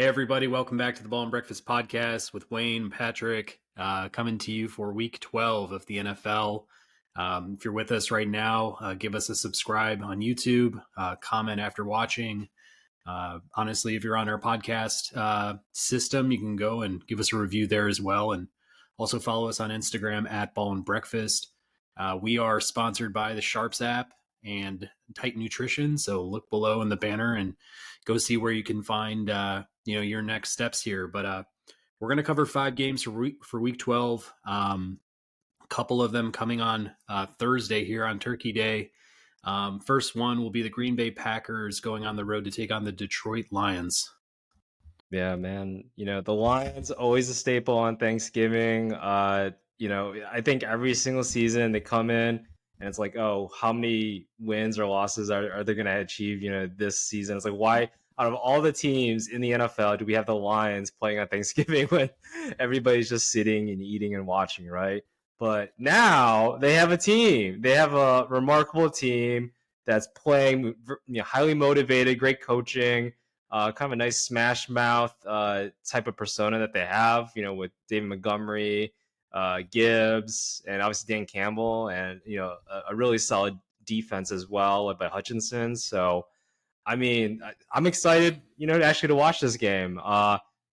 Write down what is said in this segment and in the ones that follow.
Hey, everybody. Welcome back to the Ball and Breakfast podcast with Wayne, Patrick, coming to you for week 12 of the NFL. If you're with us right now, give us a subscribe on YouTube, comment after watching. Honestly, if you're on our podcast system, you can go and give us a review there as well. And also follow us on Instagram at Ball and Breakfast. We are sponsored by the Sharps app and Tight Nutrition. So look below in the banner and go see where you can find your next steps here. But we're going to cover 5 games for week 12. A couple of them coming on Thursday here on Turkey Day. First one will be the Green Bay Packers going on the road to take on the Detroit Lions. Yeah, man. The Lions always a staple on Thanksgiving. I think every single season they come in and it's like, oh, how many wins or losses are they going to achieve, this season? It's like, why out of all the teams in the NFL do we have the Lions playing on Thanksgiving when everybody's just sitting and eating and watching, right? But now they have a team. They have a remarkable team that's playing, highly motivated, great coaching. Kind of a nice smash mouth type of persona that they have, with David Montgomery, Gibbs, and obviously Dan Campbell, and a really solid defense as well, led by Hutchinson. So, I mean, I'm excited, actually to watch this game.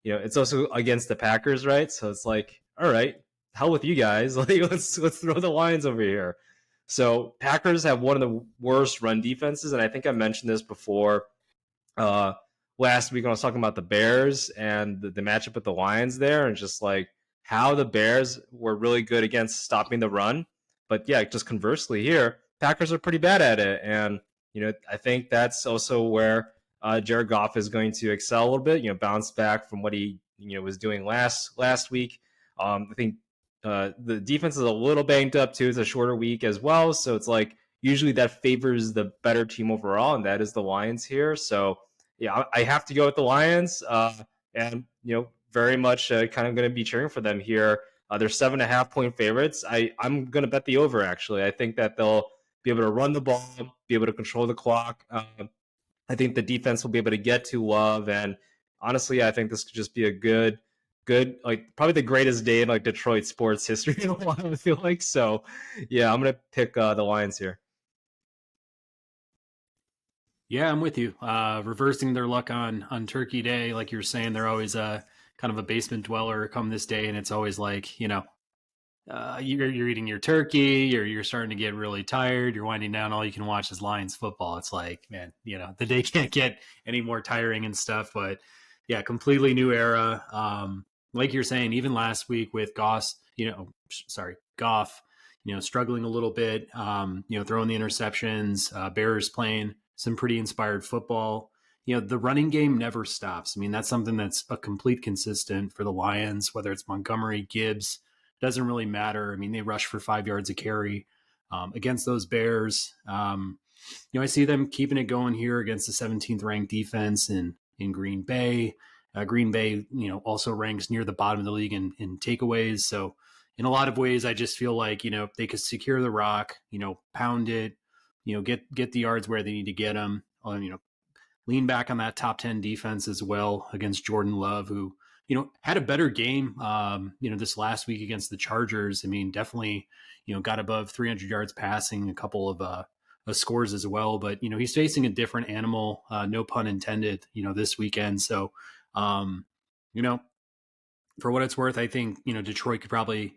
It's also against the Packers, right? So it's like, all right, hell with you guys. Like, let's throw the Lions over here. So Packers have one of the worst run defenses, and I think I mentioned this before. Last week when I was talking about the Bears and the matchup with the Lions there, and just like how the Bears were really good against stopping the run. But yeah, just conversely here, Packers are pretty bad at it. And, I think that's also where Jared Goff is going to excel a little bit, bounce back from what he, was doing last week. I think the defense is a little banged up too. It's a shorter week as well. So it's like usually that favors the better team overall, and that is the Lions here. So, yeah, I have to go with the Lions, and very much kind of going to be cheering for them here. They're 7.5-point favorites. I'm going to bet the over. Actually, I think that they'll be able to run the ball, be able to control the clock. I think the defense will be able to get to Love, and honestly, I think this could just be a good, like probably the greatest day in like Detroit sports history in a while. I feel like so. Yeah, I'm going to pick the Lions here. Yeah, I'm with you. Reversing their luck on Turkey Day, like you're saying, they're always kind of a basement dweller come this day, and it's always like, you're eating your turkey, you're starting to get really tired, you're winding down, all you can watch is Lions football. It's like, man, the day can't get any more tiring and stuff. But yeah, completely new era. Like you're saying, even last week with Goff, struggling a little bit, throwing the interceptions, Bears playing some pretty inspired football. The running game never stops. I mean, that's something that's a complete consistent for the Lions, whether it's Montgomery, Gibbs, doesn't really matter. I mean, they rush for 5 yards a carry against those Bears. I see them keeping it going here against the 17th ranked defense in Green Bay. Green Bay, also ranks near the bottom of the league in takeaways. So in a lot of ways, I just feel like, they could secure the rock, pound it, get the yards where they need to get them, lean back on that top 10 defense as well against Jordan Love, who, had a better game, this last week against the Chargers. I mean, definitely, got above 300 yards passing, a couple of scores as well, but, he's facing a different animal, no pun intended, this weekend. So, for what it's worth, I think, Detroit could probably,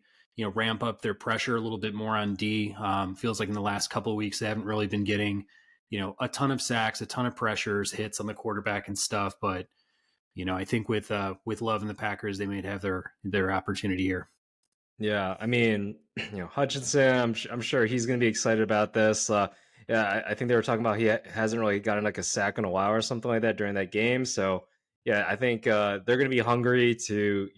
ramp up their pressure a little bit more on D. Feels like in the last couple of weeks, they haven't really been getting, a ton of sacks, a ton of pressures, hits on the quarterback and stuff. But, I think with Love and the Packers, they may have their opportunity here. Yeah, I mean, Hutchinson, I'm sure he's going to be excited about this. Yeah, I think they were talking about he hasn't really gotten like a sack in a while or something like that during that game. So, yeah, I think they're going to be hungry to,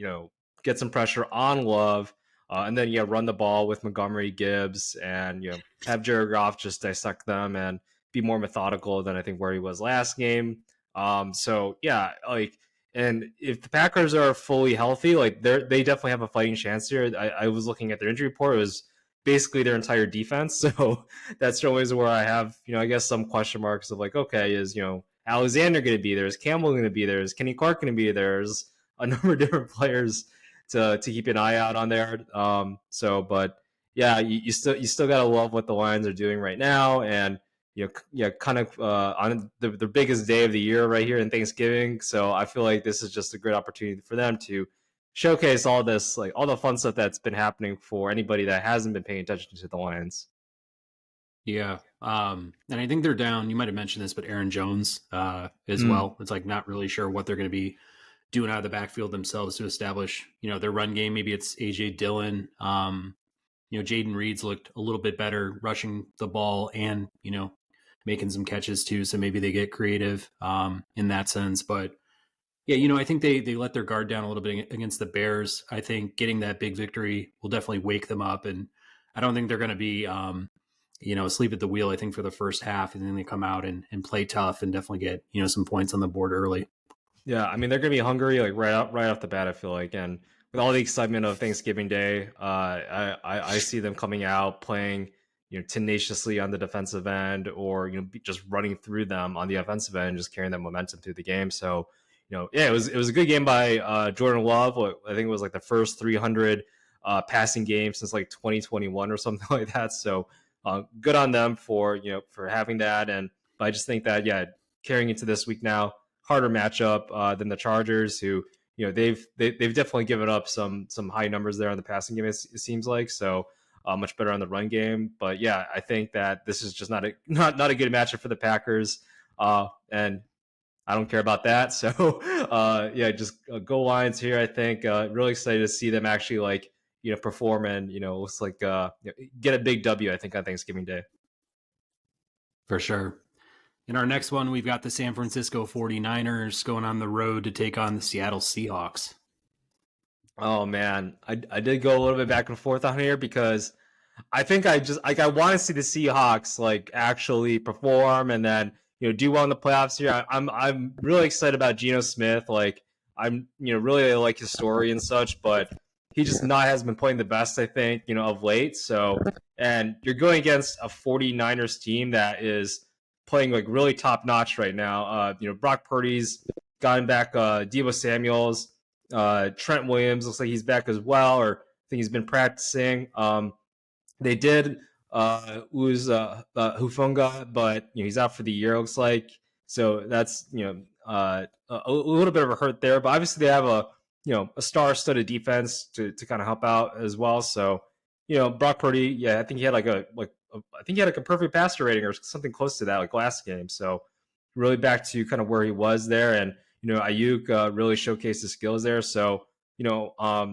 get some pressure on Love, and then run the ball with Montgomery, Gibbs, and have Jared Goff just dissect them and be more methodical than I think where he was last game. So yeah, like. And if the Packers are fully healthy, like they definitely have a fighting chance here. I was looking at their injury report; it was basically their entire defense. So that's always where I have, I guess some question marks of like, okay, is Alexander going to be there? Is Campbell going to be there? Is Kenny Clark going to be there? There's a number of different players to keep an eye out on there. But yeah, you still gotta love what the Lions are doing right now, and yeah, kind of on the biggest day of the year right here in Thanksgiving. So I feel like this is just a great opportunity for them to showcase all this, like all the fun stuff that's been happening for anybody that hasn't been paying attention to the Lions. Yeah. And I think they're down. You might have mentioned this, but Aaron Jones as well. It's like not really sure what they're going to be doing out of the backfield themselves to establish, their run game. Maybe it's AJ Dillon. Jaden Reed's looked a little bit better rushing the ball and, making some catches too. So maybe they get creative in that sense. But yeah, I think they let their guard down a little bit against the Bears. I think getting that big victory will definitely wake them up. And I don't think they're going to be, asleep at the wheel, I think, for the first half. And then they come out and play tough and definitely get, some points on the board early. Yeah, I mean they're gonna be hungry like right off the bat. I feel like, and with all the excitement of Thanksgiving Day, I see them coming out playing tenaciously on the defensive end, or just running through them on the offensive end, just carrying that momentum through the game. So yeah, it was a good game by Jordan Love. I think it was like the first 300 passing game since like 2021 or something like that. So good on them for having that, and I just think that carrying into this week now, harder matchup than the Chargers, who they've definitely given up some high numbers there on the passing game. It seems like so much better on the run game. But yeah, I think that this is just not a good matchup for the Packers, and I don't care about that. So just go Lions here. I think really excited to see them actually perform and looks like get a big W. I think on Thanksgiving Day for sure. In our next one, we've got the San Francisco 49ers going on the road to take on the Seattle Seahawks. Oh, man. I did go a little bit back and forth on here because I think I want to see the Seahawks actually perform and then do well in the playoffs here. I'm really excited about Geno Smith. I'm really like his story and such, but he just hasn't been playing the best, I think, of late. So, and you're going against a 49ers team that is playing really top notch right now. Brock Purdy's gotten back Deebo Samuels, Trent Williams looks like he's back as well, or I think he's been practicing. They did lose Hufunga, but he's out for the year, looks like. So that's a little bit of a hurt there. But obviously they have a star-studded defense to kind of help out as well. So Brock Purdy, I think he had a perfect passer rating or something close to that last game. So really back to kind of where he was there, and Ayuk really showcased his skills there. So the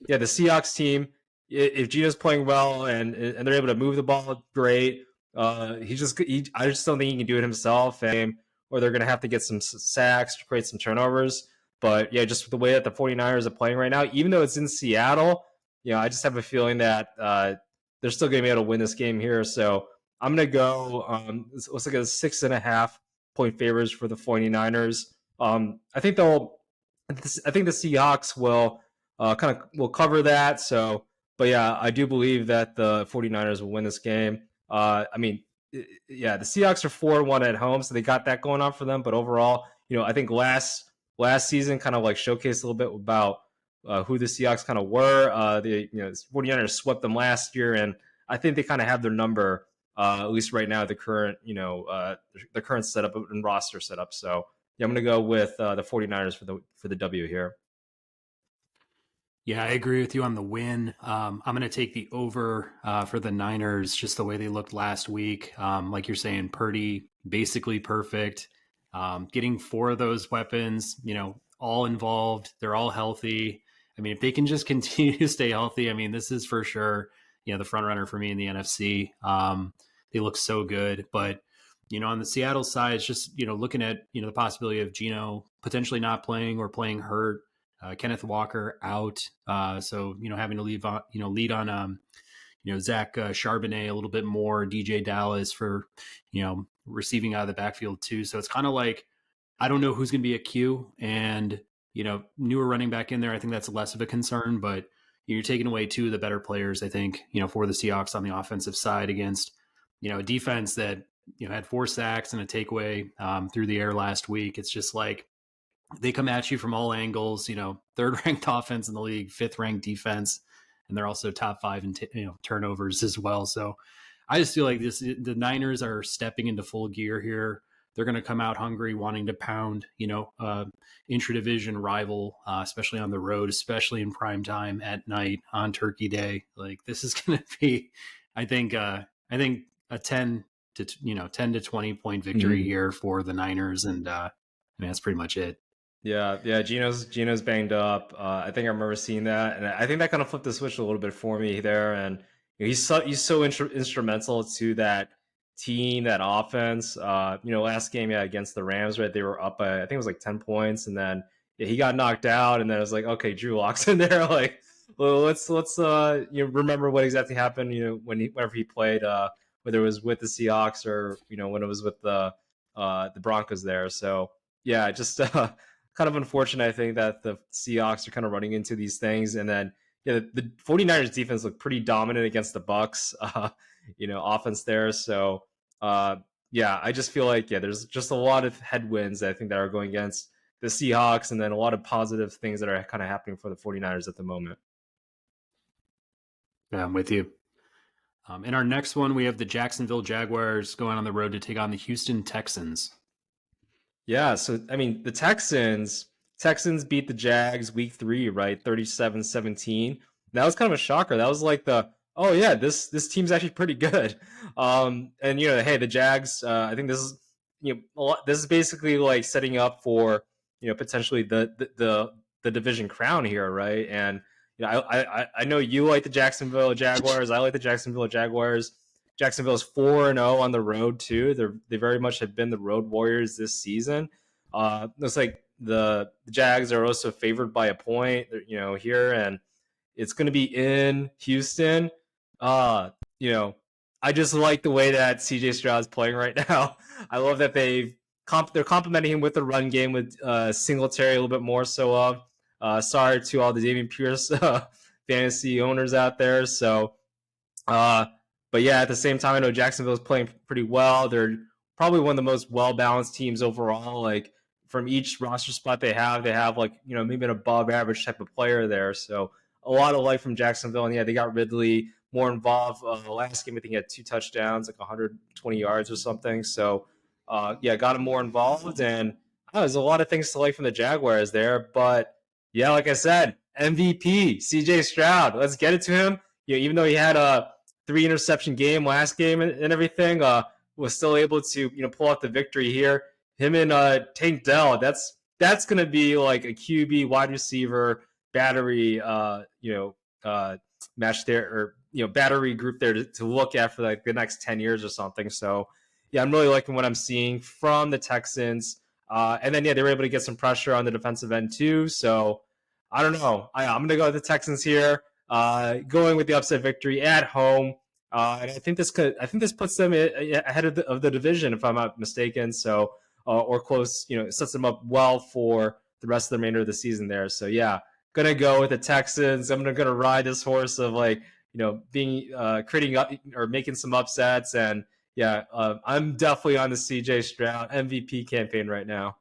Seahawks team, if Geno's playing well and they're able to move the ball, great. I just don't think he can do it himself, or they're going to have to get some sacks to create some turnovers. But yeah, just the way that the 49ers are playing right now, even though it's in Seattle, I just have a feeling that they're still going to be able to win this game here. So I'm going to go, it looks like a 6.5 point favors for the 49ers. I think the Seahawks will will cover that. So, but yeah, I do believe that the 49ers will win this game. The Seahawks are 4-1 at home, so they got that going on for them. But overall, I think last season kind of showcased a little bit about who the Seahawks kind of were. The 49ers swept them last year, and I think they kind of have their number, at least right now, the current the current setup and roster setup. So yeah, I'm going to go with the 49ers for the W here. Yeah, I agree with you on the win. I'm going to take the over for the Niners, just the way they looked last week. Like you're saying, Purdy, basically perfect. Getting 4 of those weapons, all involved. They're all healthy. I mean, if they can just continue to stay healthy, I mean, this is for sure, the front runner for me in the NFC. They look so good. But, on the Seattle side, it's just, looking at, the possibility of Geno potentially not playing or playing hurt. Kenneth Walker out, so having to lead on Zach Charbonnet a little bit more, DJ Dallas for receiving out of the backfield too. So it's kind of like I don't know who's going to be at Q, and newer running back in there. I think that's less of a concern, but you're taking away 2 of the better players. I think for the Seahawks on the offensive side against a defense that had 4 sacks and a takeaway through the air last week. It's just like they come at you from all angles. Third ranked offense in the league, fifth ranked defense, and they're also top 5 in turnovers as well. So I just feel like the Niners are stepping into full gear here. They're going to come out hungry, wanting to pound, intra-division rival, especially on the road, especially in prime time at night on Turkey Day. Like this is going to be, I think a 10 to 20 point victory Mhm. here for the Niners, and that's pretty much it. Yeah. Gino's banged up. I think I remember seeing that, and I think that kind of flipped the switch a little bit for me there. And he's so instrumental to that team, that offense. Last game, yeah, against the Rams, right? They were up by, I think it was like 10 points, and then yeah, he got knocked out, and then it was like, okay, Drew Lock's in there, like. Well, let's remember what exactly happened. Whenever he played, whether it was with the Seahawks or when it was with the Broncos there. So yeah, just kind of unfortunate, I think, that the Seahawks are kind of running into these things. And then, yeah, the 49ers defense looked pretty dominant against the Bucks, offense there. So, yeah, I just feel like, yeah, there's just a lot of headwinds, I think, that are going against the Seahawks, and then a lot of positive things that are kind of happening for the 49ers at the moment. Yeah, I'm with you. In our next one, we have the Jacksonville Jaguars going on the road to take on the Houston Texans. Yeah, so I mean, the Texans beat the Jags week 3, right? 37-17. That was kind of a shocker. That was like oh yeah, this team's actually pretty good. And hey, the Jags, I think this is this is basically like setting up for, potentially the division crown here, right? And I know you like the Jacksonville Jaguars. I like the Jacksonville Jaguars. Jacksonville is 4-0 on the road too. They very much have been the road warriors this season. Looks like the Jags are also favored by a point, here, and it's going to be in Houston. Uh, you know, I just like the way that CJ Stroud's playing right now. I love that they're complimenting him with the run game with Singletary a little bit more so of. Sorry to all the Dameon Pierce fantasy owners out there. So uh, but yeah, at the same time, I know Jacksonville's playing pretty well. They're probably one of the most well balanced teams overall. Like from each roster spot they have like maybe an above average type of player there. So a lot of life from Jacksonville, and yeah, they got Ridley more involved. Last game, I think he had 2 touchdowns, like 120 yards or something. So yeah, got him more involved, and there's a lot of things to like from the Jaguars there. But yeah, like I said, MVP CJ Stroud. Let's get it to him. Even though he had a 3 interception game last game and everything, was still able to pull out the victory here. Him and Tank Dell, that's gonna be like a QB wide receiver battery, match there, or battery group there to look at for like the next 10 years or something. So yeah, I'm really liking what I'm seeing from the Texans. And then yeah, they were able to get some pressure on the defensive end too. So I don't know. I'm gonna go with the Texans here, going with the upset victory at home. And I think this puts them ahead of the division, if I'm not mistaken. So or close, it sets them up well for the rest of the remainder of the season there. So yeah, gonna go with the Texans. I'm gonna ride this horse of like being creating up or making some upsets, and yeah, I'm definitely on the CJ Stroud MVP campaign right now.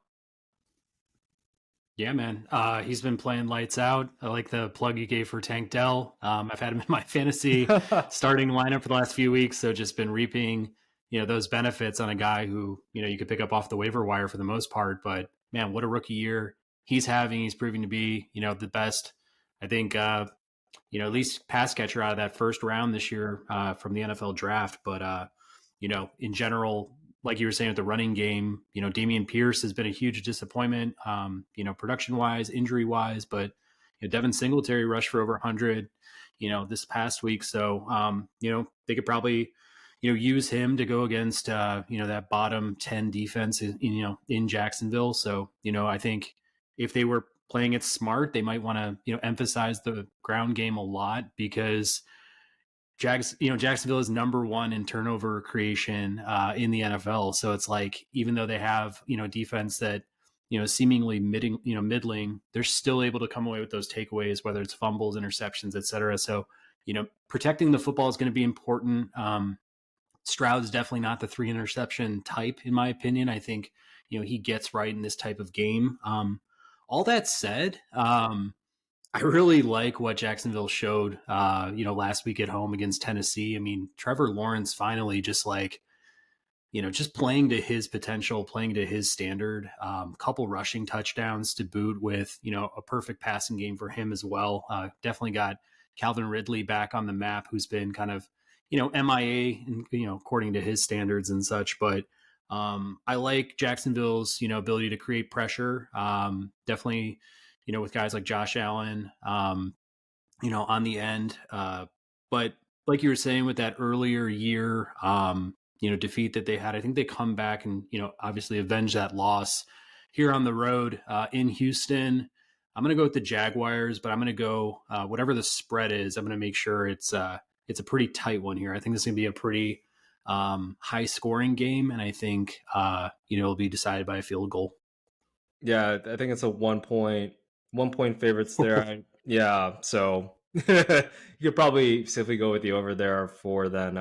Yeah, man. He's been playing lights out. I like the plug you gave for Tank Dell. I've had him in my fantasy starting lineup for the last few weeks, so just been reaping, those benefits on a guy who, you could pick up off the waiver wire for the most part. But man, what a rookie year he's having. He's proving to be, the best, I think, at least pass catcher out of that first round this year from the NFL draft. But, in general, like you were saying with the running game, Dameon Pierce has been a huge disappointment, production wise, injury wise, but Devin Singletary rushed for over 100, this past week. So, they could probably, use him to go against, that bottom 10 defense, in Jacksonville. So, I think if they were playing it smart, they might want to, emphasize the ground game a lot because Jacksonville is number 1 in turnover creation in the NFL. So it's like, even though they have, defense that, seemingly middling, they're still able to come away with those takeaways, whether it's fumbles, interceptions, et cetera. So, protecting the football is going to be important. Stroud's definitely not the 3 interception type, in my opinion. I think, he gets right in this type of game. All that said, I really like what Jacksonville showed, last week at home against Tennessee. I mean, Trevor Lawrence finally just just playing to his potential, playing to his standard. Couple rushing touchdowns to boot with, a perfect passing game for him as well. Definitely got Calvin Ridley back on the map, who's been kind of, MIA, and, according to his standards and such. But I like Jacksonville's, ability to create pressure. Definitely, with guys like Josh Allen, on the end. But like you were saying, with that earlier year, defeat that they had, I think they come back and, obviously avenge that loss here on the road in Houston. I'm going to go with the Jaguars, but I'm going to go whatever the spread is. I'm going to make sure it's a pretty tight one here. I think this is going to be a pretty high scoring game, and I think it'll be decided by a field goal. Yeah, I think it's a 1 point favorites there. Yeah, so you could probably safely go with the over there for then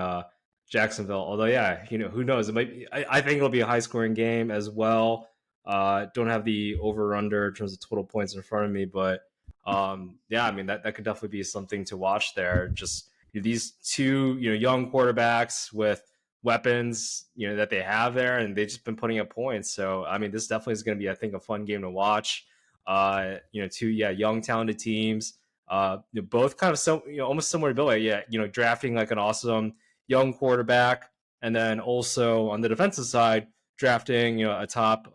Jacksonville. Although, yeah, who knows? It might be. I think it'll be a high scoring game as well. Don't have the over under in terms of total points in front of me, but yeah, I mean that could definitely be something to watch there. Just these two young quarterbacks with weapons that they have there, and they've just been putting up points. So I mean, this definitely is going to be, I think, a fun game to watch. Two young talented teams. Both kind of almost similar build. Drafting like an awesome young quarterback, and then also on the defensive side, drafting a top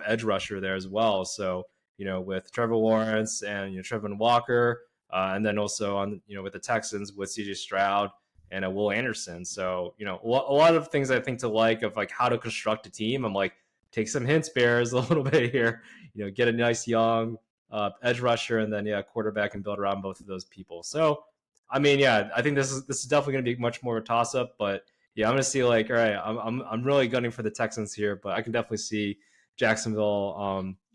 edge rusher there as well. So with Trevor Lawrence and Trevor Walker, and then also on with the Texans with C.J. Stroud and Will Anderson. So a lot of things I think to like of like how to construct a team. I'm like, take some hints, Bears, a little bit here. Get a nice young edge rusher, and then quarterback, and build around both of those people. So I mean, I think this is definitely going to be much more of a toss up. But yeah, I'm going to see like, all right, I'm really gunning for the Texans here, but I can definitely see Jacksonville,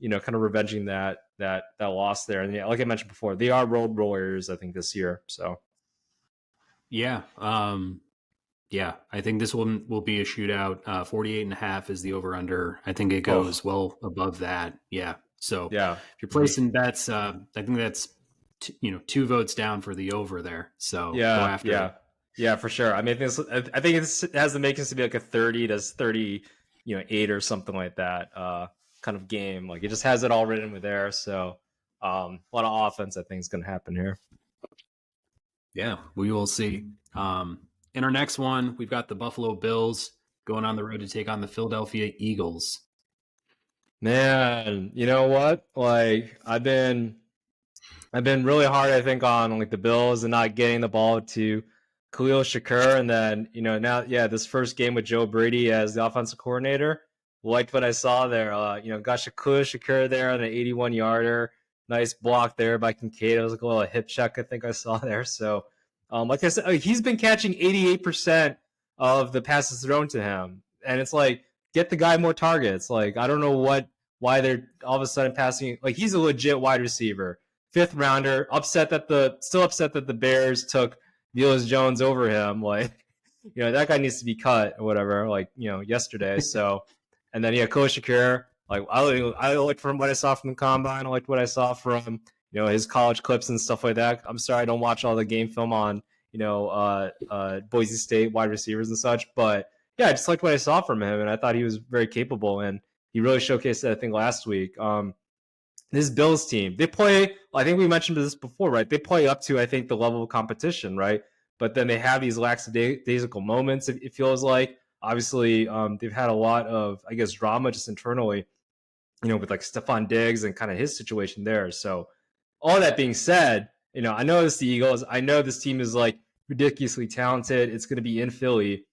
kind of revenging that loss there. And yeah, like I mentioned before, they are road warriors, I think, this year. So yeah, I think this one will be a shootout. 48.5 is the over under. I think it goes well above that. Yeah. So yeah, if you're placing bets, I think that's 2 votes down for the over there. So go after it. Yeah, for sure. I mean, I think it has the makings to be like a 30 to 38 or something like that kind of game. Like it just has it all written with there. So a lot of offense, I think, is going to happen here. Yeah, we will see. In our next one, we've got the Buffalo Bills going on the road to take on the Philadelphia Eagles. Man, you know what? Like I've been really hard, I think, on like the Bills and not getting the ball to Khalil Shakur, and then now this first game with Joe Brady as the offensive coordinator, liked what I saw there. Got Khalil Shakur there on an 81-yarder, nice block there by Kincaid. It was like a little hip check I think I saw there. So like I said, he's been catching 88% of the passes thrown to him, and it's like, get the guy more targets. Like I don't know why they're all of a sudden passing. Like he's a legit wide receiver, 5th rounder. Still upset that the Bears took Velus Jones over him. Like that guy needs to be cut or whatever. Like yesterday. So and then Khalil Shakur. Like I liked from what I saw from the combine. I liked what I saw from his college clips and stuff like that. I'm sorry I don't watch all the game film on Boise State wide receivers and such, but yeah, I just liked what I saw from him, and I thought he was very capable, and he really showcased that, I think, last week. This Bills team, they play, I think we mentioned this before, right? They play up to, I think, the level of competition, right? But then they have these lackadaisical moments, it feels like. Obviously, they've had a lot of, I guess, drama just internally, with like Stephon Diggs and kind of his situation there. So all that being said, I know it's the Eagles. I know this team is like ridiculously talented. It's going to be in Philly.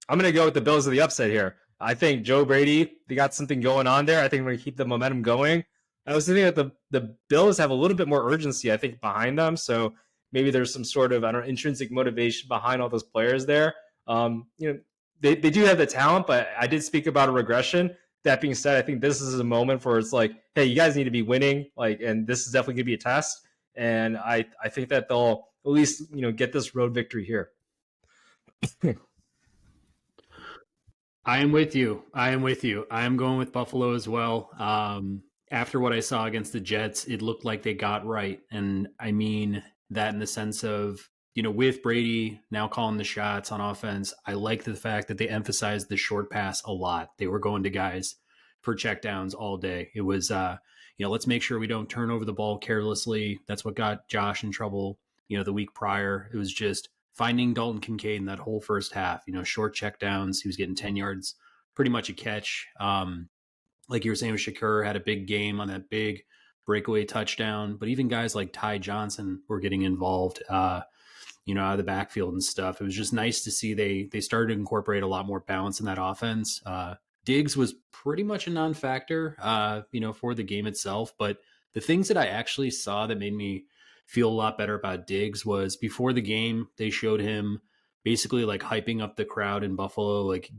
I'm going to go with the Bills of the upset here. I think Joe Brady, they got something going on there. I think we're going to keep the momentum going. I was thinking that the Bills have a little bit more urgency, I think, behind them. So maybe there's some sort of, intrinsic motivation behind all those players there. They do have the talent, but I did speak about a regression. That being said, I think this is a moment where it's like, hey, you guys need to be winning, and this is definitely going to be a test. And I think that they'll at least get this road victory here. I am with you. I am with you. I am going with Buffalo as well. After what I saw against the Jets, it looked like they got right. And I mean that in the sense of, with Brady now calling the shots on offense, I like the fact that they emphasized the short pass a lot. They were going to guys for checkdowns all day. It was, let's make sure we don't turn over the ball carelessly. That's what got Josh in trouble, the week prior. It was just finding Dalton Kincaid in that whole first half, short checkdowns. He was getting 10 yards, pretty much a catch. Like you were saying with Shakur, had a big game on that big breakaway touchdown. But even guys like Ty Johnson were getting involved, out of the backfield and stuff. It was just nice to see they started to incorporate a lot more balance in that offense. Diggs was pretty much a non-factor, for the game itself. But the things that I actually saw that made me feel a lot better about Diggs was before the game, they showed him basically like hyping up the crowd in Buffalo, like,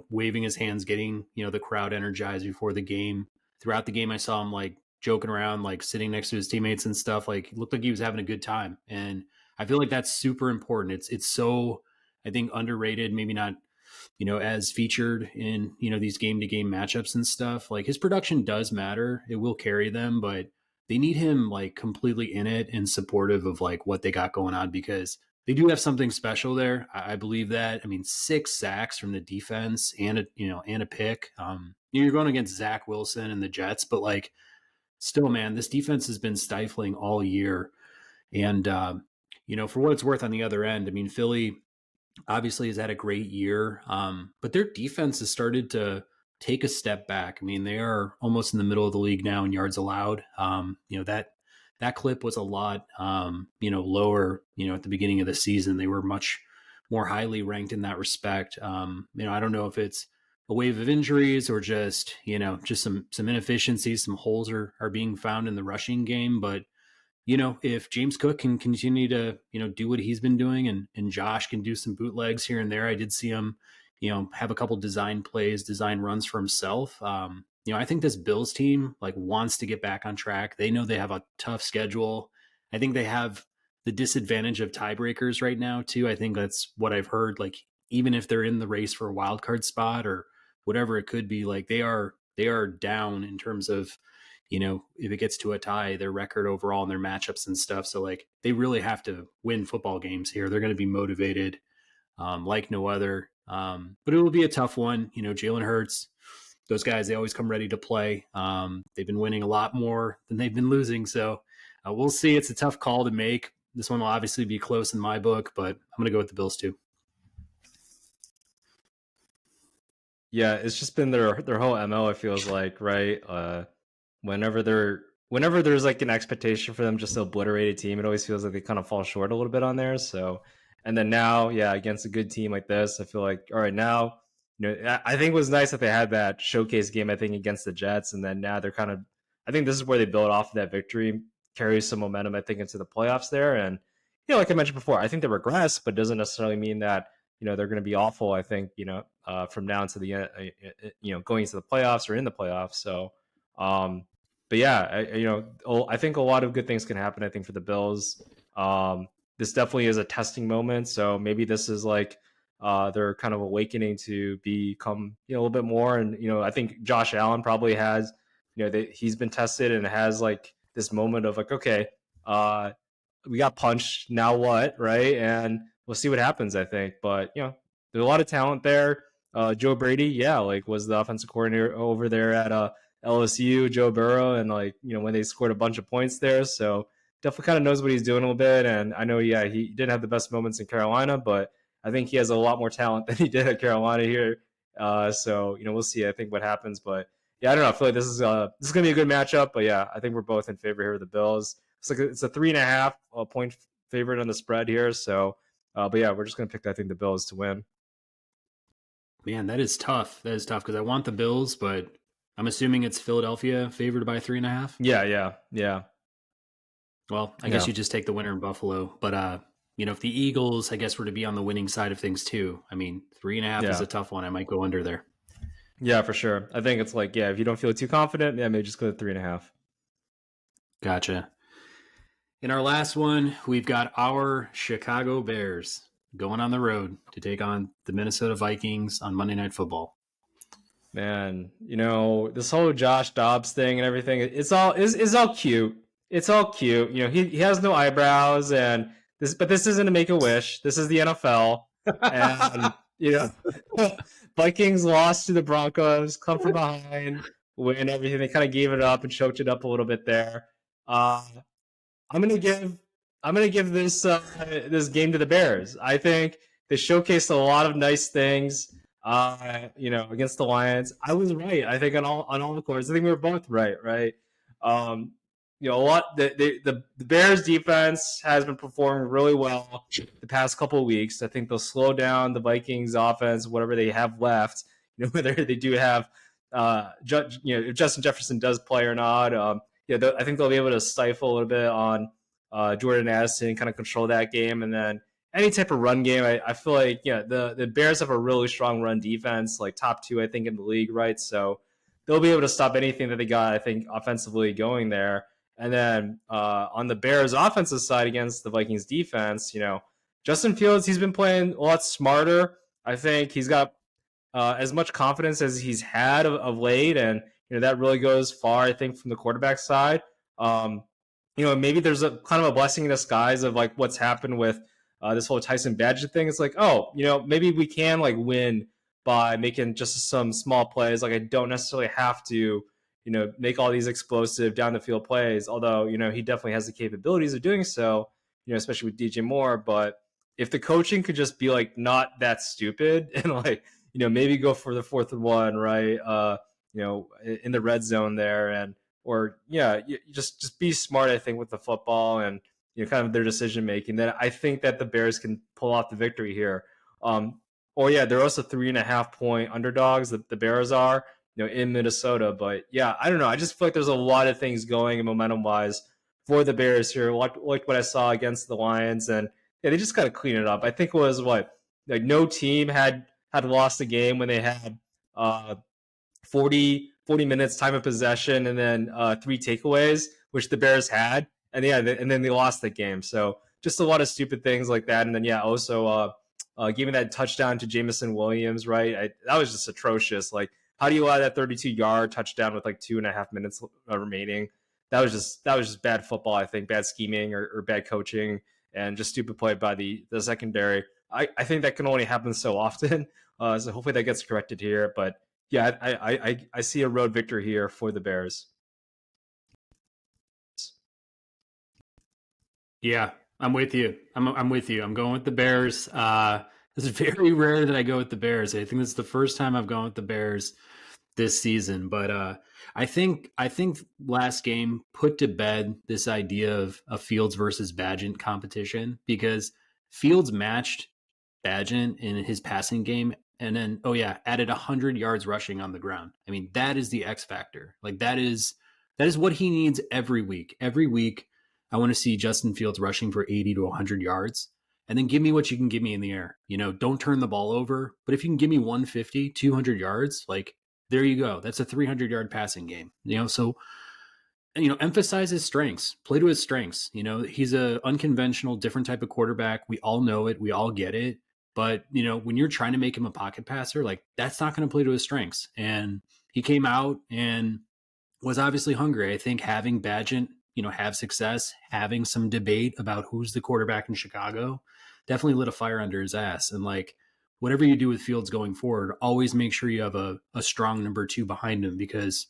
waving his hands, getting, the crowd energized before the game. Throughout the game, I saw him like joking around, like sitting next to his teammates and stuff. Like, it looked like he was having a good time. And I feel like that's super important. It's so, I think, underrated, maybe not, as featured in, these game to game matchups and stuff. Like, his production does matter. It will carry them, but they need him like completely in it and supportive of like what they got going on, because they do have something special there. I believe that. I mean, 6 sacks from the defense and a pick. You're going against Zach Wilson and the Jets, but like, still, man, this defense has been stifling all year. And for what it's worth on the other end, I mean, Philly obviously has had a great year, but their defense has started to take a step back. I mean, they are almost in the middle of the league now in yards allowed. That clip was a lot, lower, at the beginning of the season. They were much more highly ranked in that respect. I don't know if it's a wave of injuries or just some inefficiencies, some holes are being found in the rushing game, but if James Cook can continue to, do what he's been doing, and Josh can do some bootlegs here and there. I did see him, have a couple design plays, design runs for himself. I think this Bills team like wants to get back on track. They know they have a tough schedule. I think they have the disadvantage of tiebreakers right now too. I think that's what I've heard. Like, even if they're in the race for a wild card spot or whatever it could be, like they are down in terms of, if it gets to a tie, their record overall and their matchups and stuff. So like, they really have to win football games here. They're going to be motivated like no other. But it will be a tough one. Jalen Hurts, those guys, they always come ready to play. They've been winning a lot more than they've been losing. So we'll see. It's a tough call to make. This one will obviously be close in my book, but I'm going to go with the Bills too. Yeah, it's just been their whole MO, it feels like, right? Whenever there's like an expectation for them just to obliterate a team, it always feels like they kind of fall short a little bit on there. So, and then now, yeah, against a good team like this, I feel like, all right, now, I think it was nice that they had that showcase game, I think, against the Jets, and then now they're kind of, I think this is where they build off of that victory, carry some momentum, I think, into the playoffs there. And like I mentioned before, I think they regress, but doesn't necessarily mean that they're going to be awful. I think from now to the end, going into the playoffs or in the playoffs. So. But yeah, I think a lot of good things can happen. I think for the Bills, this definitely is a testing moment. So maybe this is like they're kind of awakening to become a little bit more. And I think Josh Allen probably has he's been tested and has like this moment of like, okay, we got punched. Now what, right? And we'll see what happens. I think, but there's a lot of talent there. Joe Brady, yeah, like was the offensive coordinator over there at LSU, Joe Burrow, and like when they scored a bunch of points there. So definitely kind of knows what he's doing a little bit. And I know, yeah, he didn't have the best moments in Carolina, but I think he has a lot more talent than he did at Carolina here. So we'll see. I think what happens, but yeah, I don't know. I feel like this is gonna be a good matchup. But yeah, I think we're both in favor here with the Bills. It's a 3.5 point favorite on the spread here. So, but yeah, we're just gonna pick I think the Bills to win. Man, that is tough. That is tough because I want the Bills, but I'm assuming it's Philadelphia favored by 3.5. Yeah. Well, I guess you just take the winner in Buffalo. But if the Eagles, I guess, were to be on the winning side of things too, I mean, 3.5 is a tough one. I might go under there. Yeah, for sure. I think it's like, yeah, if you don't feel too confident, yeah, maybe just go to 3.5. Gotcha. In our last one, we've got our Chicago Bears going on the road to take on the Minnesota Vikings on Monday Night Football. Man, this whole Josh Dobbs thing and everything, it's all cute. It's all cute. He has no eyebrows and this isn't a make a wish. This is the NFL. And Vikings lost to the Broncos, come from behind, win everything. They kind of gave it up and choked it up a little bit there. Uh I'm gonna give this game to the Bears. I think they showcased a lot of nice things. Against the Lions. I was right. I think on all the courts. I think we were both right. Right. Um, a lot. The Bears defense has been performing really well the past couple of weeks. I think they'll slow down the Vikings offense, whatever they have left. Whether they do have, if Justin Jefferson does play or not. I think they'll be able to stifle a little bit on Jordan Addison, kind of control that game, and then any type of run game. I feel like the Bears have a really strong run defense, like top 2, I think, in the league, right? So they'll be able to stop anything that they got, I think, offensively going there. And then on the Bears offensive side against the Vikings defense, Justin Fields, he's been playing a lot smarter. I think he's got as much confidence as he's had of late, and that really goes far, I think, from the quarterback side. Maybe there's a kind of a blessing in disguise of like what's happened with this whole Tyson Badgett thing. It's like, oh, maybe we can like win by making just some small plays. Like I don't necessarily have to, make all these explosive down the field plays. Although he definitely has the capabilities of doing so. Especially with DJ Moore. But if the coaching could just be like not that stupid and like maybe go for the 4th and 1, right? In the red zone there, and or yeah, just be smart. I think with the football and kind of their decision making, then I think that the Bears can pull off the victory here. Or yeah, they're also 3.5-point underdogs that the Bears are, in Minnesota. But yeah, I don't know. I just feel like there's a lot of things going momentum wise for the Bears here. Like what I saw against the Lions, and yeah, they just got to clean it up. I think it was like no team had lost a game when they had 40 minutes time of possession and then 3 takeaways, which the Bears had. And yeah, and then they lost the game. So just a lot of stupid things like that. And then yeah, also giving that touchdown to Jamison Williams, right? That was just atrocious. Like, how do you allow that 32-yard touchdown with like 2.5 minutes remaining? That was just bad football. I think bad scheming or bad coaching and just stupid play by the secondary. I think that can only happen so often. So hopefully that gets corrected here. But yeah, I see a road victory here for the Bears. Yeah, I'm with you. I'm with you. I'm going with the Bears. It's very rare that I go with the Bears. I think this is the first time I've gone with the Bears this season. But I think last game put to bed this idea of a Fields versus Badgett competition, because Fields matched Badgett in his passing game, and then added 100 yards rushing on the ground. I mean, that is the X factor. Like that is what he needs every week. Every week, I want to see Justin Fields rushing for 80 to 100 yards. And then give me what you can give me in the air. Don't turn the ball over. But if you can give me 150, 200 yards, like there you go. That's a 300-yard passing game. So emphasize his strengths, play to his strengths. He's a unconventional, different type of quarterback. We all know it. We all get it. But, when you're trying to make him a pocket passer, like that's not going to play to his strengths. And he came out and was obviously hungry. I think having Badgett, have success, having some debate about who's the quarterback in Chicago definitely lit a fire under his ass. And like, whatever you do with Fields going forward, always make sure you have a strong number 2 behind him, because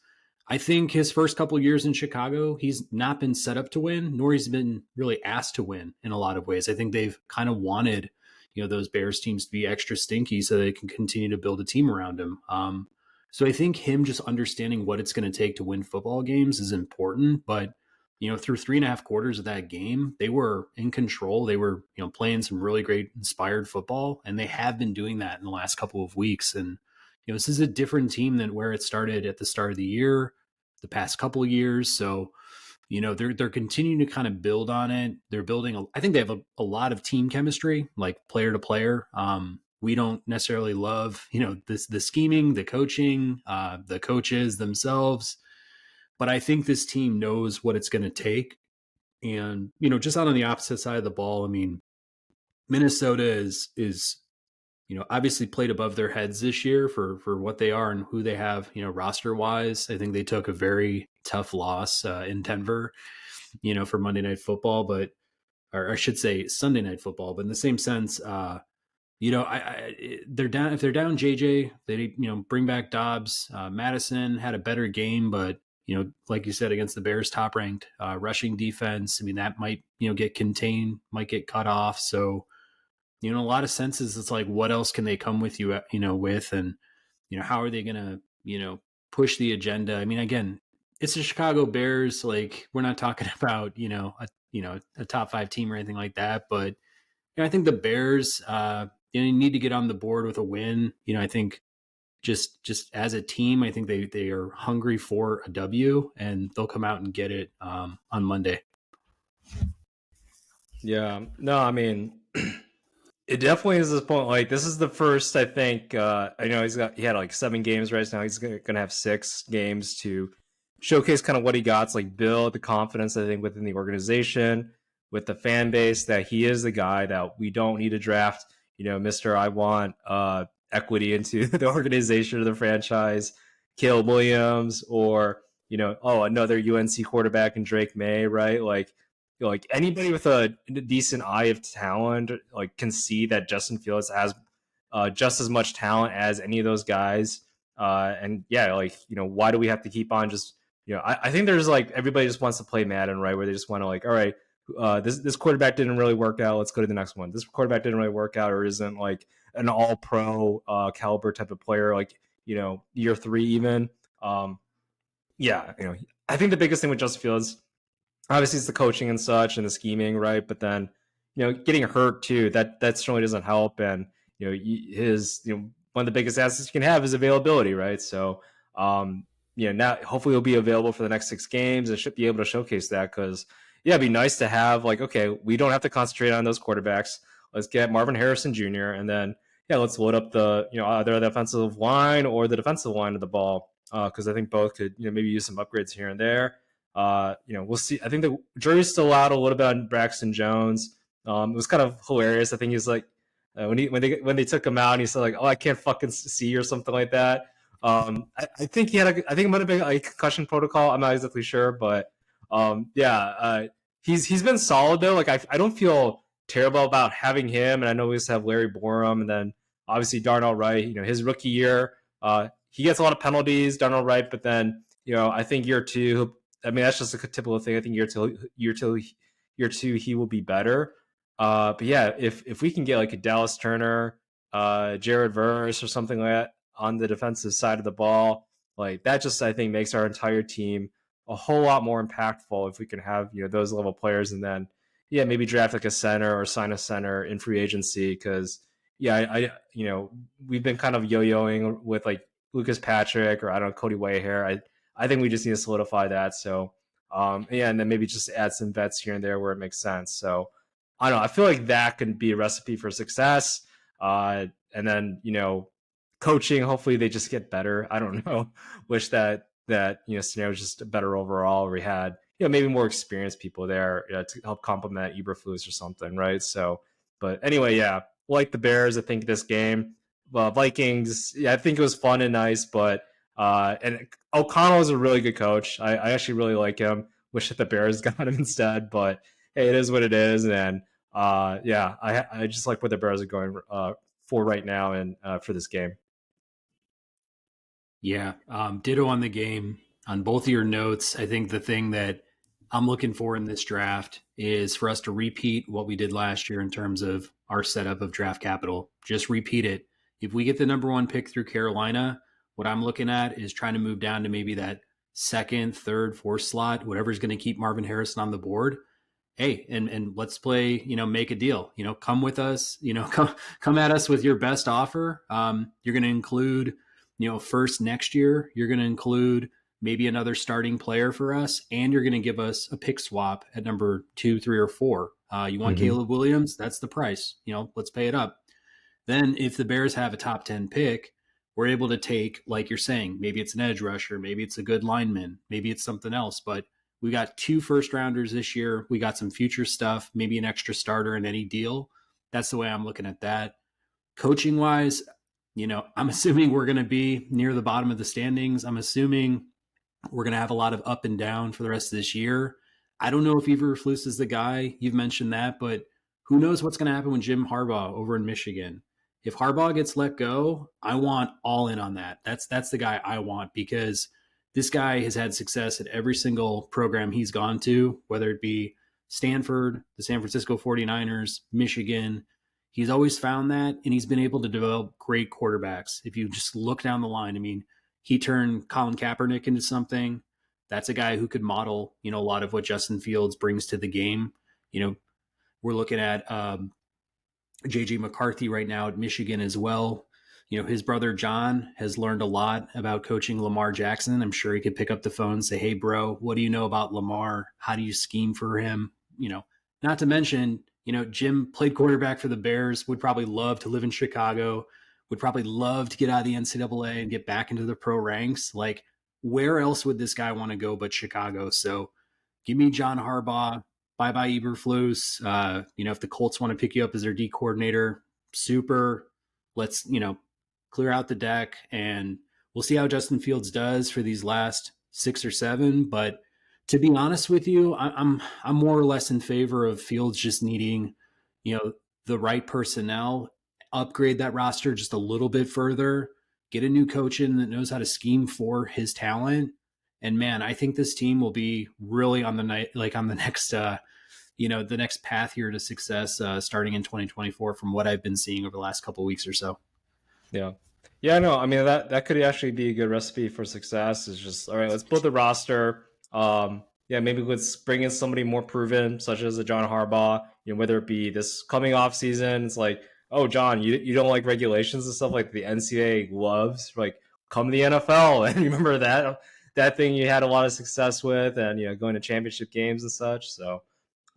I think his first couple of years in Chicago, he's not been set up to win, nor he's been really asked to win in a lot of ways. I think they've kind of wanted, those Bears teams to be extra stinky so they can continue to build a team around him. So I think him just understanding what it's going to take to win football games is important. But, through 3.5 quarters of that game, they were in control. They were, playing some really great inspired football, and they have been doing that in the last couple of weeks. And, this is a different team than where it started at the start of the year, the past couple of years. So, they're continuing to kind of build on it. They're building, I think they have a lot of team chemistry, like player to player. We don't necessarily love, the scheming, the coaching, the coaches themselves. But I think this team knows what it's going to take. And, just out on the opposite side of the ball, I mean, Minnesota is obviously played above their heads this year for what they are and who they have, roster wise. I think they took a very tough loss in Denver, for Monday Night Football, but or I should say Sunday Night Football. But in the same sense, they're down. If they're down JJ, they bring back Dobbs. Madison had a better game, but like you said, against the Bears, top ranked rushing defense. I mean, that might get contained, might get cut off. So in a lot of senses, it's like, what else can they come with with, and how are they going to push the agenda? I mean, again, it's the Chicago Bears. Like, we're not talking about a top 5 team or anything like that, but I think the Bears need to get on the board with a win. I think just as a team, I think they are hungry for a W, and they'll come out and get it on Monday. Yeah, no, I mean, it definitely is this point. Like, this is the first, I think, I know he had like 7 games right now. He's going to have 6 games to showcase kind of what he got. It's like build the confidence, I think, within the organization, with the fan base, that he is the guy that we don't need to draft, Mr. I want equity into the organization or the franchise, Caleb Williams, or, another UNC quarterback in Drake May, right? Like anybody with a decent eye of talent, like, can see that Justin Fields has just as much talent as any of those guys. And yeah, like, why do we have to keep on just, I think there's like, everybody just wants to play Madden, right? Where they just want to, like, all right, this quarterback didn't really work out, let's go to the next one. This quarterback didn't really work out, or isn't like an all pro caliber type of player, like, year 3 even. Yeah, I think the biggest thing with Justin Fields, obviously, it's the coaching and such and the scheming, right? But then, getting hurt too, that certainly doesn't help. And his one of the biggest assets you can have is availability, right? So now hopefully he'll be available for the next 6 games and should be able to showcase that, because it'd be nice to have, like, okay, we don't have to concentrate on those quarterbacks. Let's get Marvin Harrison Jr. and then let's load up the either the offensive line or the defensive line of the ball, because I think both could maybe use some upgrades here and there. We'll see. I think the jury's still out a little bit on Braxton Jones. It was kind of hilarious. I think he's like, when they took him out, and he said, like, "Oh, I can't fucking see," or something like that. I think he had I think it might have been a concussion protocol. I'm not exactly sure, but he's been solid though. Like, I don't feel terrible about having him, and I know we just have Larry Borum, and then obviously Darnell Wright. His rookie year, he gets a lot of penalties, Darnell Wright, but then I think year 2. I mean, that's just a typical thing. I think year two, he will be better. But yeah, if we can get like a Dallas Turner, Jared Verse, or something like that on the defensive side of the ball, like, that just, I think, makes our entire team a whole lot more impactful if we can have those level players, and then maybe draft like a center or sign a center in free agency, because I we've been kind of yo-yoing with like Lucas Patrick, or I don't know, Cody Whitehair. I think we just need to solidify that. So, and then maybe just add some vets here and there where it makes sense. So, I don't know. I feel like that can be a recipe for success. And then, coaching, hopefully they just get better. I don't know. Wish that scenario was just better overall, where we had, maybe more experienced people there to help complement Eberflus or something, right? So, but anyway, like the Bears, I think this game, Vikings, I think it was fun and nice, but and O'Connell is a really good coach. I actually really like him. Wish that the Bears got him instead, but hey, it is what it is. And I just like where the Bears are going for right now and for this game. Yeah, ditto on the game. On both of your notes, I think the thing that I'm looking for in this draft is for us to repeat what we did last year in terms of our setup of draft capital. Just repeat it. If we get the number 1 pick through Carolina, what I'm looking at is trying to move down to maybe that 2nd, 3rd, 4th slot, whatever's going to keep Marvin Harrison on the board. Hey, and let's play, make a deal, come with us, come at us with your best offer. You're going to include, first next year, you're going to include maybe another starting player for us, and you're going to give us a pick swap at number 2, 3, or 4. You want Caleb Williams? That's the price. Let's pay it up. Then if the Bears have a top 10 pick, we're able to take, like you're saying, maybe it's an edge rusher, maybe it's a good lineman, maybe it's something else. But we got 2 first rounders this year. We got some future stuff, maybe an extra starter in any deal. That's the way I'm looking at that. Coaching wise, I'm assuming we're going to be near the bottom of the standings. I'm assuming we're going to have a lot of up and down for the rest of this year. I don't know if Eberflus is the guy. You've mentioned that, but who knows what's going to happen with Jim Harbaugh over in Michigan. If Harbaugh gets let go, I want all in on that. That's the guy I want, because this guy has had success at every single program he's gone to, whether it be Stanford, the San Francisco 49ers, Michigan. He's always found that, and he's been able to develop great quarterbacks. If you just look down the line, I mean, he turned Colin Kaepernick into something. That's a guy who could model, a lot of what Justin Fields brings to the game. We're looking at JJ McCarthy right now at Michigan as well. His brother John has learned a lot about coaching Lamar Jackson. I'm sure he could pick up the phone and say, "Hey, bro, what do you know about Lamar? How do you scheme for him?" Not to mention, Jim played quarterback for the Bears, would probably love to live in Chicago, would probably love to get out of the NCAA and get back into the pro ranks. Like, where else would this guy want to go but Chicago? So give me John Harbaugh. Bye bye Eberflus. If the Colts want to pick you up as their D coordinator, super. Let's clear out the deck, and we'll see how Justin Fields does for these last 6 or 7. But to be honest with you, I'm more or less in favor of Fields just needing, the right personnel, upgrade that roster just a little bit further, get a new coach in that knows how to scheme for his talent. And man, I think this team will be really on the night, like on the next, the next path here to success, starting in 2024, from what I've been seeing over the last couple of weeks or so. Yeah. Yeah, no, I mean that could actually be a good recipe for success. Is just, all right, let's build the roster. Yeah, maybe let's bring in somebody more proven, such as a John Harbaugh, whether it be this coming off season. It's like, oh, John, you don't like regulations and stuff like the NCAA loves, like, come to the NFL. And remember that thing you had a lot of success with, and going to championship games and such. So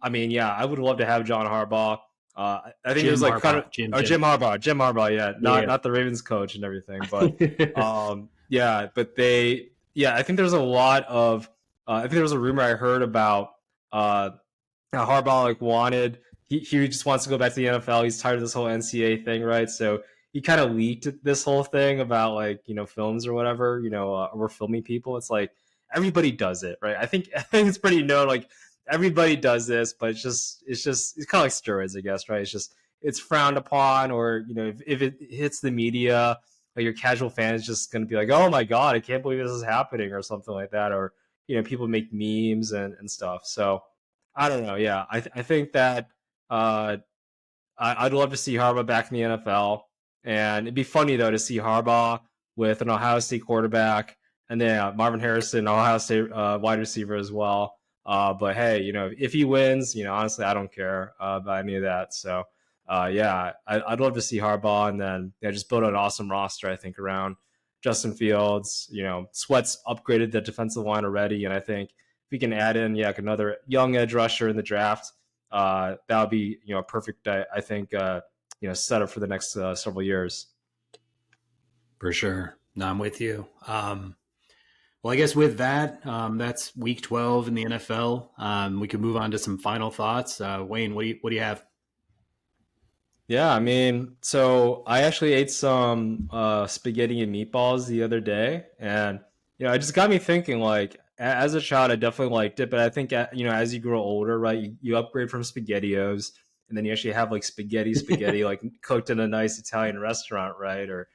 I mean, yeah, I would love to have John Harbaugh. I think it was Jim like kind Harbaugh, of Jim. Jim Harbaugh, yeah, Yeah. not the Ravens coach and everything, but yeah, but I think there's a lot of, I think there was a rumor I heard about how Harbaugh like wanted, he just wants to go back to the NFL. He's tired of this whole NCAA thing, right? So he kind of leaked this whole thing about like films or whatever, we're filming people. It's like everybody does it, right? I think it's pretty known, like everybody does this, but it's kind of like steroids, I guess, right? It's frowned upon, or if it hits the media, like your casual fan is just going to be like, oh my god, I can't believe this is happening, or something like that, or people make memes and stuff. So I don't know. Yeah, I think that I'd love to see Harbaugh back in the NFL, and it'd be funny though to see Harbaugh with an Ohio State quarterback, and then Marvin Harrison, Ohio State wide receiver as well. But hey, if he wins, honestly, I don't care about any of that. So yeah, I'd love to see Harbaugh, and then just build an awesome roster. I think around Justin Fields. Sweat's upgraded the defensive line already, and I think if we can add in like another young edge rusher in the draft, that would be perfect. I think setup for the next several years. For sure. No, I'm with you. Well, I guess with that, that's week 12 in the NFL. We can move on to some final thoughts. Wayne, what do you have? Yeah, I mean, so I actually ate some spaghetti and meatballs the other day, and it just got me thinking. Like, as a child, I definitely liked it, but I think as you grow older, right, you upgrade from SpaghettiOs, and then you actually have like spaghetti, like cooked in a nice Italian restaurant, right, or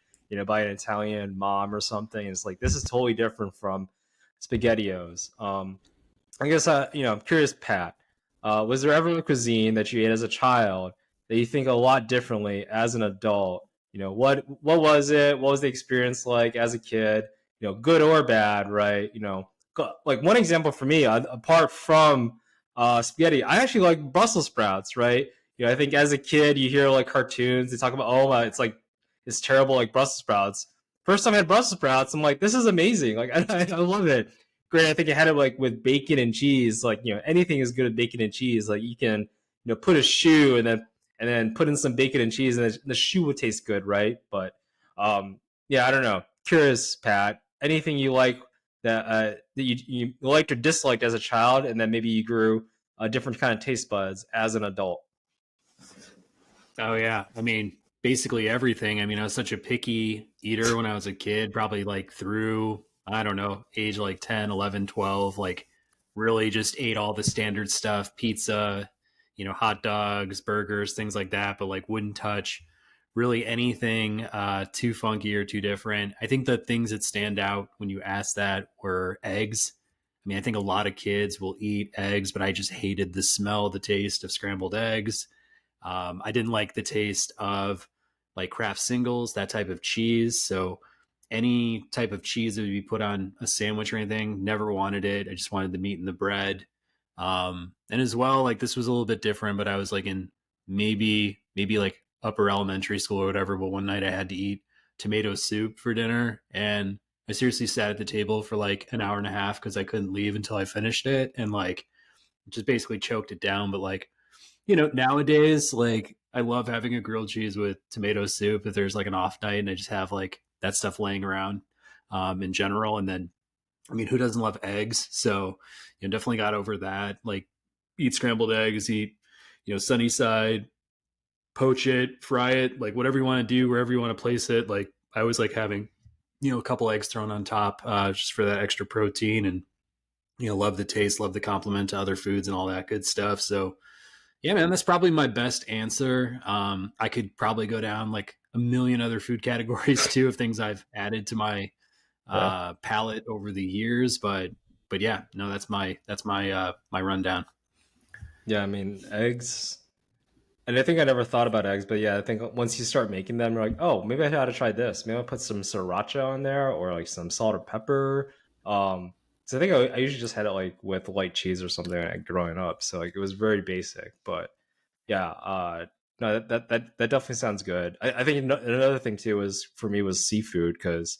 by an Italian mom or something. And it's like, this is totally different from SpaghettiOs. I guess I'm curious, Pat. Was there ever a cuisine that you ate as a child that you think a lot differently as an adult? What was it? What was the experience like as a kid? Good or bad, right? Like one example for me, apart from spaghetti, I actually like Brussels sprouts, right? I think as a kid, you hear like cartoons, they talk about, oh, it's like it's terrible, like Brussels sprouts. First time I had Brussels sprouts, I'm like, this is amazing. Like I love it. Great. I think I had it like with bacon and cheese. Like anything is good with bacon and cheese. Like you can put a shoe and then put in some bacon and cheese, and the shoe would taste good, right? But yeah, I don't know. Curious, Pat. Anything you like that you liked or disliked as a child, and then maybe you grew a different kind of taste buds as an adult? Oh yeah, I mean, basically everything. I mean, I was such a picky eater when I was a kid, probably like through, I don't know, age like 10, 11, 12. Like really just ate all the standard stuff, pizza, hot dogs, burgers, things like that, but like wouldn't touch really anything too funky or too different. I think the things that stand out when you ask that were eggs. I mean, I think a lot of kids will eat eggs, but I just hated the smell, the taste of scrambled eggs. I didn't like the taste of like Kraft singles, that type of cheese. So any type of cheese that would be put on a sandwich or anything, never wanted it. I just wanted the meat and the bread. And as well, like this was a little bit different, but I was like in maybe like upper elementary school or whatever. But one night I had to eat tomato soup for dinner, and I seriously sat at the table for like an hour and a half because I couldn't leave until I finished it, and like just basically choked it down. But like nowadays, like I love having a grilled cheese with tomato soup if there's like an off night and I just have like that stuff laying around in general. And then, I mean, who doesn't love eggs? So, definitely got over that. Like, eat scrambled eggs, eat, sunny side, poach it, fry it, like whatever you want to do, wherever you want to place it. Like, I always like having, a couple eggs thrown on top just for that extra protein and, love the taste, love the compliment to other foods and all that good stuff. So, yeah, man, that's probably my best answer. I could probably go down like a million other food categories too of things I've added to my Yeah. palate over the years, but yeah, no, that's my rundown. Yeah, I mean, eggs. And I think I never thought about eggs, but yeah, I think once you start making them, you're like, oh, maybe I ought to try this. Maybe I'll put some sriracha in there or like some salt or pepper. So I think I usually just had it like with light cheese or something like, growing up. So like it was very basic, but yeah, no, that definitely sounds good. I think another thing too was for me was seafood because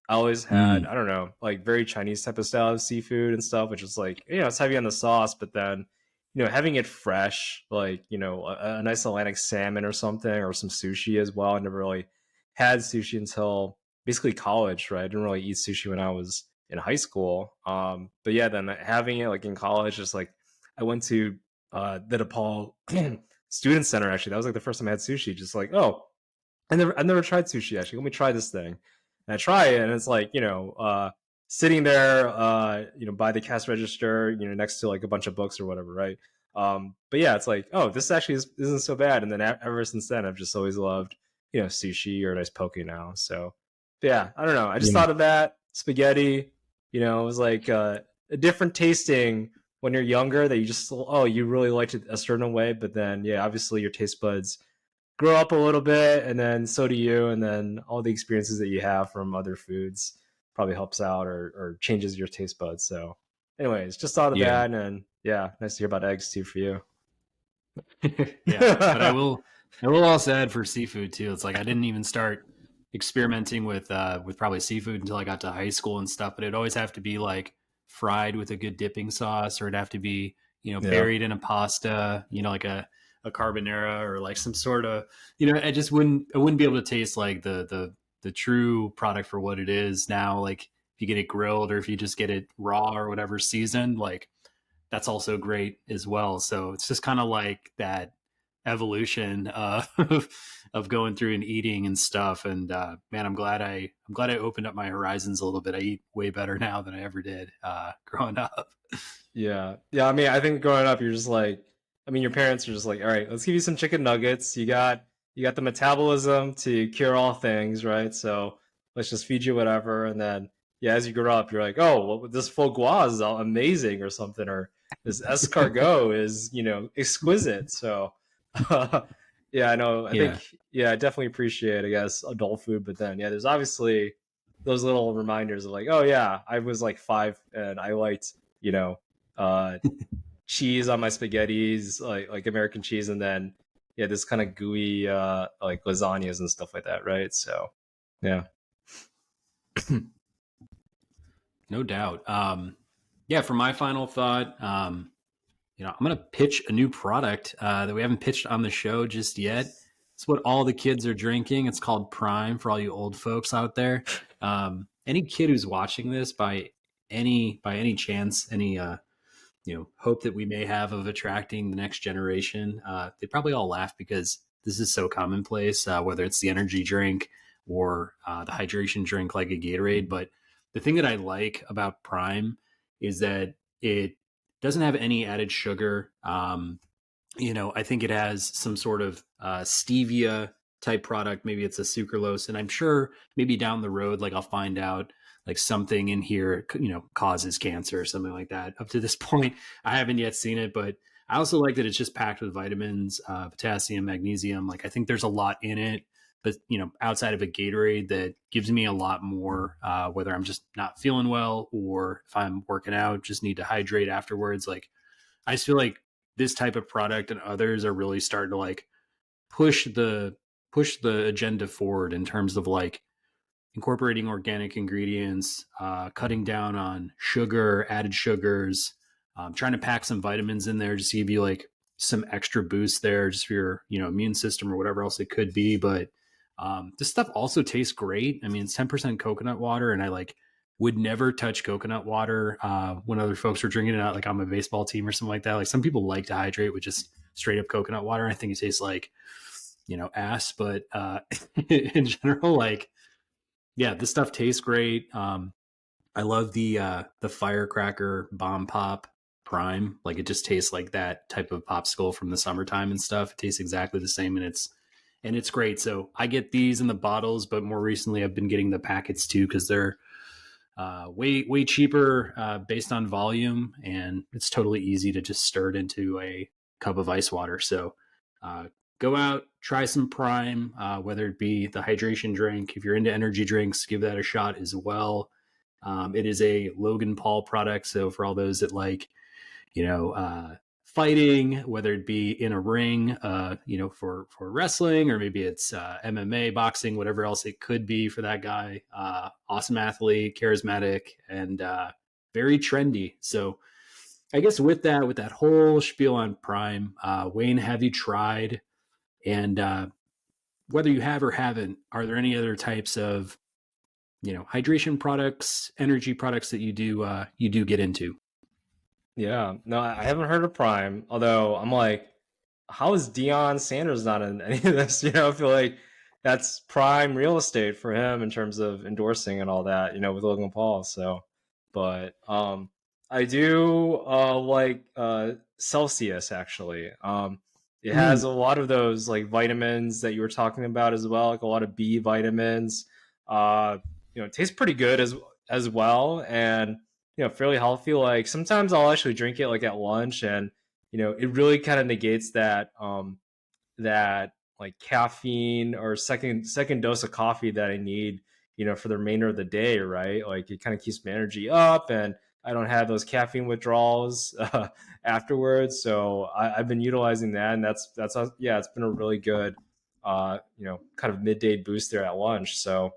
I always had, Mm. I don't know, like very Chinese type of style of seafood and stuff, which is like, it's heavy on the sauce, but then, having it fresh, like, a nice Atlantic salmon or something, or some sushi as well. I never really had sushi until basically college, right? I didn't really eat sushi when I was in high school. But yeah, then having it like in college, just like I went to the DePaul Student Center, actually. That was like the first time I had sushi. Just like, oh, I never tried sushi actually. Let me try this thing. And I try it, and it's like, sitting there, by the cash register, next to like a bunch of books or whatever, right? But yeah, it's like, oh, this actually isn't so bad. And then ever since then, I've just always loved, sushi or nice poke now. So yeah, I don't know. I just Yeah. thought of that spaghetti. It was like a different tasting when you're younger that you just, oh, you really liked it a certain way, but then yeah, obviously your taste buds grow up a little bit, and then so do you, and then all the experiences that you have from other foods probably helps out or changes your taste buds. So anyways, just thought of Yeah. that, and yeah, nice to hear about eggs too for you. Yeah, but I will also add for seafood too. It's like I didn't even start experimenting with probably seafood until I got to high school and stuff. But it'd always have to be like fried with a good dipping sauce, or it'd have to be Yeah. buried in a pasta, like a carbonara or like some sort of I wouldn't be able to taste like the true product for what it is now. Like if you get it grilled or if you just get it raw or whatever seasoned, like that's also great as well. So it's just kind of like that evolution of going through and eating and stuff. And man, I'm glad I opened up my horizons a little bit. I eat way better now than I ever did growing up. Yeah. Yeah. I mean, I think growing up, you're just like, I mean, your parents are just like, all right, let's give you some chicken nuggets. You got the metabolism to cure all things, right? So let's just feed you whatever. And then, yeah, as you grow up, you're like, oh, well, this foie gras is all amazing or something, or this escargot is, exquisite. So, yeah, I know. I think, Yeah. yeah, I definitely appreciate, I guess, adult food. But then, yeah, there's obviously those little reminders of like, oh, yeah, I was like 5 and I liked, you know, uh, cheese on my spaghettis, like American cheese, and then yeah, this kind of gooey like lasagnas and stuff like that, right? So yeah, No doubt. Yeah, for my final thought, I'm going to pitch a new product that we haven't pitched on the show just yet. It's what all the kids are drinking. It's called Prime for all you old folks out there. Any kid who's watching this by any chance, any hope that we may have of attracting the next generation, they probably all laugh because this is so commonplace, whether it's the energy drink or the hydration drink like a Gatorade. But the thing that I like about Prime is that it doesn't have any added sugar. I think it has some sort of stevia type product. Maybe it's a sucralose, and I'm sure maybe down the road, like I'll find out like something in here, causes cancer or something like that. Up to this point, I haven't yet seen it, but I also like that it's just packed with vitamins, potassium, magnesium. Like I think there's a lot in it, but outside of a Gatorade, that gives me a lot more. Whether I'm just not feeling well or if I'm working out, just need to hydrate afterwards. Like I just feel like this type of product and others are really starting to like push the agenda forward in terms of like incorporating organic ingredients, cutting down on sugar, added sugars, trying to pack some vitamins in there just to give you like some extra boost there, just for your immune system or whatever else it could be. But this stuff also tastes great. I mean, it's 10% coconut water, and I like would never touch coconut water when other folks are drinking it out, like on my baseball team or something like that. Like some people like to hydrate with just straight up coconut water. I think it tastes like ass, but in general, like yeah, this stuff tastes great. I love the firecracker bomb pop prime. Like it just tastes like that type of popsicle from the summertime and stuff. It tastes exactly the same, and it's great. So I get these in the bottles, but more recently I've been getting the packets too because they're way cheaper based on volume, and it's totally easy to just stir it into a cup of ice water. So uh, go out, try some Prime, whether it be the hydration drink. If you're into energy drinks, give that a shot as well. It is a Logan Paul product, so for all those that like, fighting, whether it be in a ring, for wrestling, or maybe it's MMA, boxing, whatever else it could be for that guy. Awesome athlete, charismatic, and very trendy. So I guess with that whole spiel on Prime, Wayne, have you tried? And whether you have or haven't, are there any other types of hydration products, energy products that you do get into? Yeah, no, I haven't heard of Prime. Although I'm like, how is Deion Sanders not in any of this? I feel like that's prime real estate for him in terms of endorsing and all that. With Logan Paul. So, but I do like Celsius actually. It has Mm. a lot of those like vitamins that you were talking about as well, like a lot of B vitamins. Uh, it tastes pretty good as well, and fairly healthy. Like sometimes I'll actually drink it like at lunch, and it really kind of negates that like caffeine or second dose of coffee that I need, for the remainder of the day, right? Like it kind of keeps my energy up, and I don't have those caffeine withdrawals afterwards. So I've been utilizing that, and that's yeah, it's been a really good, kind of midday boost there at lunch. So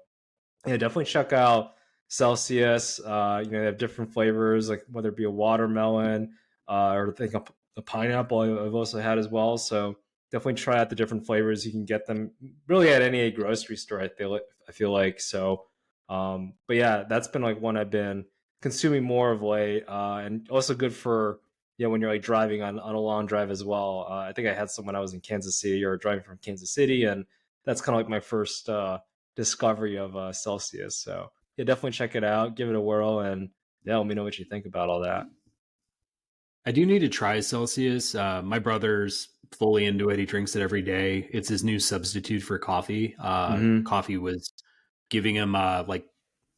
yeah, definitely check out Celsius. They have different flavors, like whether it be a watermelon or I think a pineapple I've also had as well. So definitely try out the different flavors. You can get them really at any grocery store. I feel like so. But yeah, that's been like one I've been consuming more of late, and also good for when you're like driving on a long drive as well. I think I had some when I was in Kansas City or driving from Kansas City, and that's kind of like my first discovery of Celsius. So yeah, definitely check it out, give it a whirl, and yeah, let me know what you think about all that. I do need to try Celsius. My brother's fully into it. He drinks it every day. It's his new substitute for coffee. Hmm. Coffee was giving him like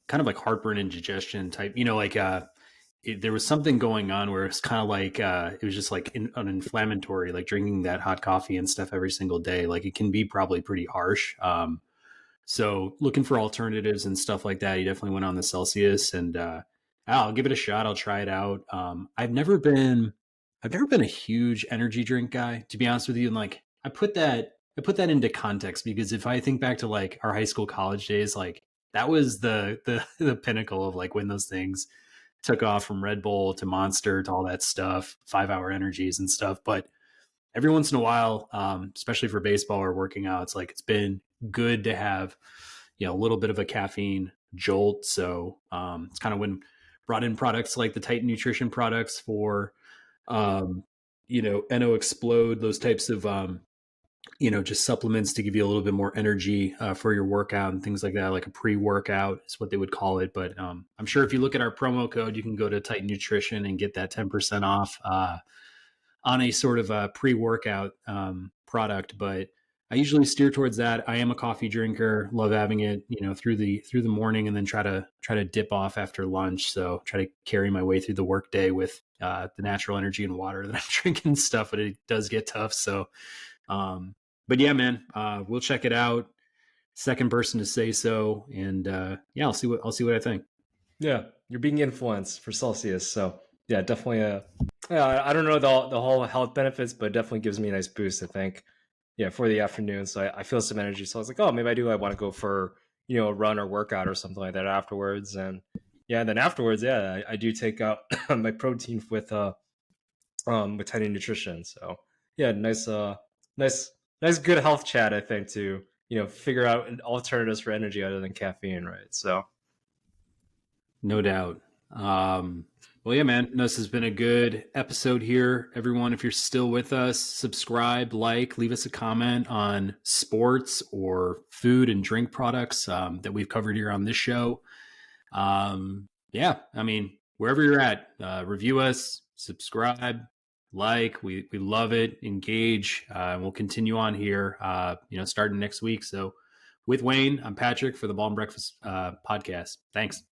kind of like heartburn and digestion type. There was something going on where it's kind of like it was just like an inflammatory, like drinking that hot coffee and stuff every single day. Like it can be probably pretty harsh. So looking for alternatives and stuff like that. He definitely went on the Celsius, and I'll give it a shot. I'll try it out. I've never been a huge energy drink guy, to be honest with you. And like I put that into context because if I think back to like our high school, college days, like that was the pinnacle of like when those things took off, from Red Bull to Monster to all that stuff, 5 hour energies and stuff. But every once in a while, especially for baseball or working out, it's like it's been good to have a little bit of a caffeine jolt. So it's kind of when brought in products like the Titan Nutrition products for Eno Explode, those types of just supplements to give you a little bit more energy for your workout and things like that, like a pre-workout is what they would call it. But I'm sure if you look at our promo code, you can go to Titan Nutrition and get that 10% off on a sort of a pre-workout product. But I usually steer towards that. I am a coffee drinker, love having it, through the morning, and then try to dip off after lunch. So try to carry my way through the workday with the natural energy and water that I'm drinking and stuff. But it does get tough. So, but yeah, man, we'll check it out. Second person to say so, and yeah, I'll see what I think. Yeah, you're being influenced for Celsius, so yeah, definitely. Yeah, I don't know the whole health benefits, but it definitely gives me a nice boost. I think, yeah, for the afternoon, so I feel some energy. So I was like, oh, maybe I do. I want to go for a run or workout or something like that afterwards, and yeah, and then afterwards, yeah, I do take out my protein with Tidy Nutrition. So yeah, nice, nice, good health chat. I think to figure out alternatives for energy other than caffeine, right? So. No doubt. Well, yeah, man, this has been a good episode here. Everyone, if you're still with us, subscribe, leave us a comment on sports or food and drink products that we've covered here on this show. Yeah, I mean, wherever you're at, review us, subscribe, we love it, engage, and we'll continue on here, starting next week. So with Wayne, I'm Patrick for the Ball and Breakfast podcast. Thanks.